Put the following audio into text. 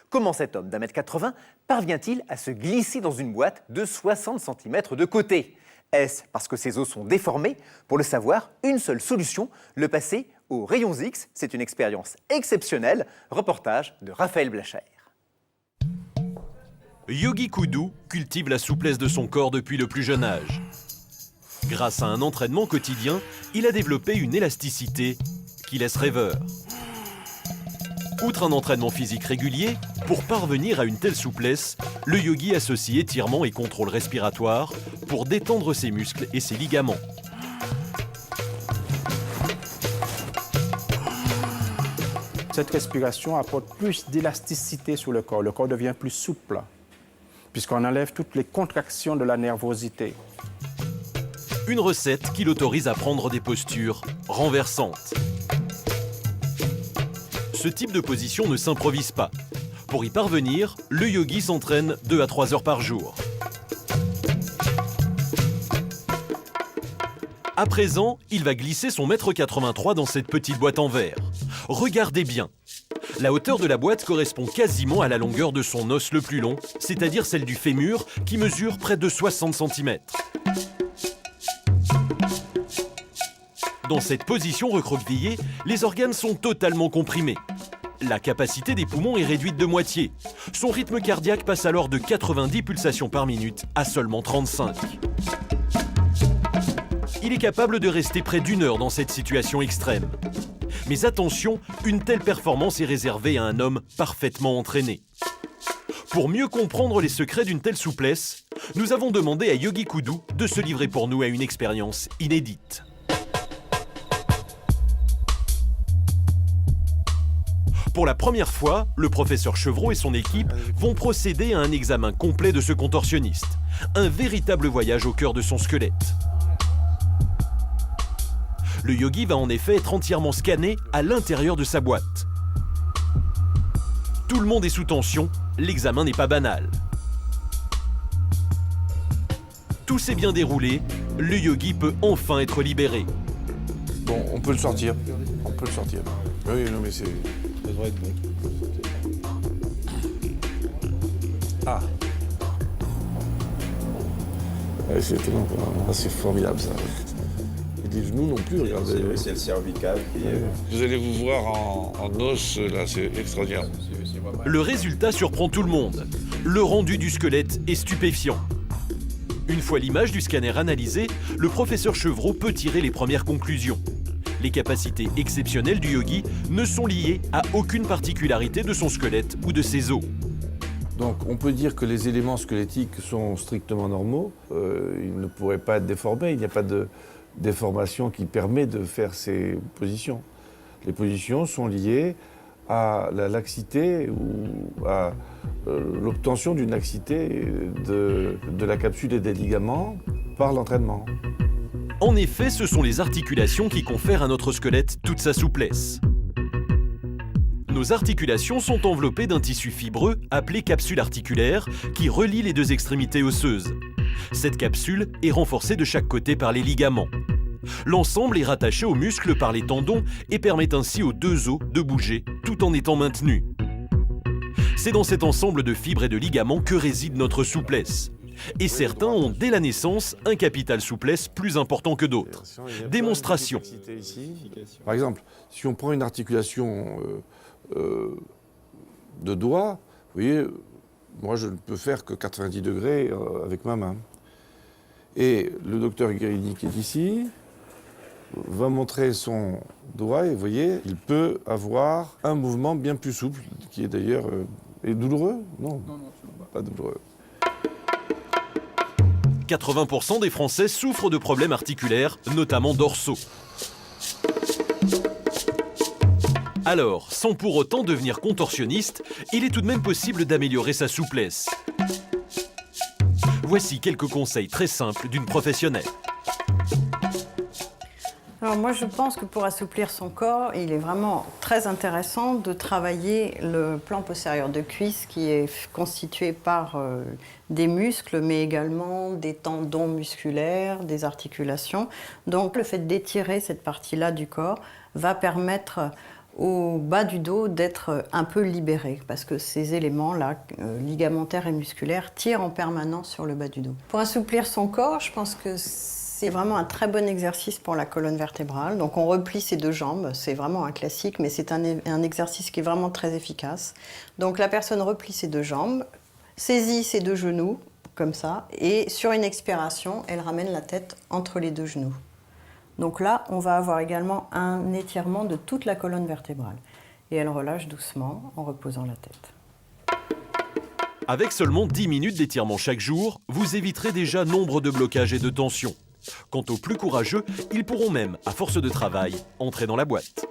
Comment cet homme d'1,80 m parvient-il à se glisser dans une boîte de 60 cm de côté? Est-ce parce que ses os sont déformés? Pour le savoir, une seule solution, le passer aux rayons X. C'est une expérience exceptionnelle. Reportage de Raphaël Blacher. Yogi Koudou cultive la souplesse de son corps depuis le plus jeune âge. Grâce à un entraînement quotidien, il a développé une élasticité qui laisse rêveur. Outre un entraînement physique régulier, pour parvenir à une telle souplesse, le yogi associe étirement et contrôle respiratoire pour détendre ses muscles et ses ligaments. Cette respiration apporte plus d'élasticité sur le corps. Le corps devient plus souple, puisqu'on enlève toutes les contractions de la nervosité. Une recette qui l'autorise à prendre des postures renversantes. Ce type de position ne s'improvise pas. Pour y parvenir, le yogi s'entraîne 2 à 3 heures par jour. À présent, il va glisser son 1,83 m dans cette petite boîte en verre. Regardez bien. La hauteur de la boîte correspond quasiment à la longueur de son os le plus long, c'est-à-dire celle du fémur, qui mesure près de 60 cm. Dans cette position recroquevillée, les organes sont totalement comprimés. La capacité des poumons est réduite de moitié. Son rythme cardiaque passe alors de 90 pulsations par minute à seulement 35. Il est capable de rester près d'1 heure dans cette situation extrême. Mais attention, une telle performance est réservée à un homme parfaitement entraîné. Pour mieux comprendre les secrets d'une telle souplesse, nous avons demandé à Yogi Koudou de se livrer pour nous à une expérience inédite. Pour la première fois, le professeur Chevreau et son équipe vont procéder à un examen complet de ce contorsionniste. Un véritable voyage au cœur de son squelette. Le yogi va en effet être entièrement scanné à l'intérieur de sa boîte. Tout le monde est sous tension, l'examen n'est pas banal. Tout s'est bien déroulé, le yogi peut enfin être libéré. Bon, on peut le sortir. On peut le sortir. Oui, non, mais c'est... Ça devrait être bon. Ah. Ouais, c'est étonnant, quoi. C'est formidable, ça. Et les genoux non plus, regardez. C'est le cervical qui est... Vous allez vous voir en os, là, c'est extraordinaire. Le résultat surprend tout le monde. Le rendu du squelette est stupéfiant. Une fois l'image du scanner analysée, le professeur Chevreau peut tirer les premières conclusions. Les capacités exceptionnelles du yogi ne sont liées à aucune particularité de son squelette ou de ses os. Donc on peut dire que les éléments squelettiques sont strictement normaux. Ils ne pourraient pas être déformés. Il n'y a pas de déformation qui permet de faire ces positions. Les positions sont liées à la laxité ou à l'obtention d'une laxité de la capsule et des ligaments par l'entraînement. En effet, ce sont les articulations qui confèrent à notre squelette toute sa souplesse. Nos articulations sont enveloppées d'un tissu fibreux appelé capsule articulaire qui relie les deux extrémités osseuses. Cette capsule est renforcée de chaque côté par les ligaments. L'ensemble est rattaché aux muscles par les tendons et permet ainsi aux deux os de bouger tout en étant maintenus. C'est dans cet ensemble de fibres et de ligaments que réside notre souplesse. Et certains ont dès la naissance un capital souplesse plus important que d'autres. Démonstration. Par exemple, si on prend une articulation de doigt, vous voyez, moi je ne peux faire que 90 degrés avec ma main. Et le docteur Guérini qui est ici va montrer son doigt et vous voyez, il peut avoir un mouvement bien plus souple, qui est d'ailleurs est douloureux. Non, pas douloureux. 80% des Français souffrent de problèmes articulaires, notamment dorsaux. Alors, sans pour autant devenir contorsionniste, il est tout de même possible d'améliorer sa souplesse. Voici quelques conseils très simples d'une professionnelle. Alors moi, je pense que pour assouplir son corps, il est vraiment très intéressant de travailler le plan postérieur de cuisse qui est constitué par des muscles, mais également des tendons musculaires, des articulations. Donc le fait d'étirer cette partie-là du corps va permettre au bas du dos d'être un peu libéré parce que ces éléments-là, ligamentaires et musculaires, tirent en permanence sur le bas du dos. Pour assouplir son corps, je pense que c'est vraiment un très bon exercice pour la colonne vertébrale. Donc on replie ses deux jambes, c'est vraiment un classique, mais c'est un exercice qui est vraiment très efficace. Donc la personne replie ses deux jambes, saisit ses deux genoux, comme ça, et sur une expiration, elle ramène la tête entre les deux genoux. Donc là, on va avoir également un étirement de toute la colonne vertébrale. Et elle relâche doucement en reposant la tête. Avec seulement 10 minutes d'étirement chaque jour, vous éviterez déjà nombre de blocages et de tensions. Quant aux plus courageux, ils pourront même, à force de travail, entrer dans la boîte.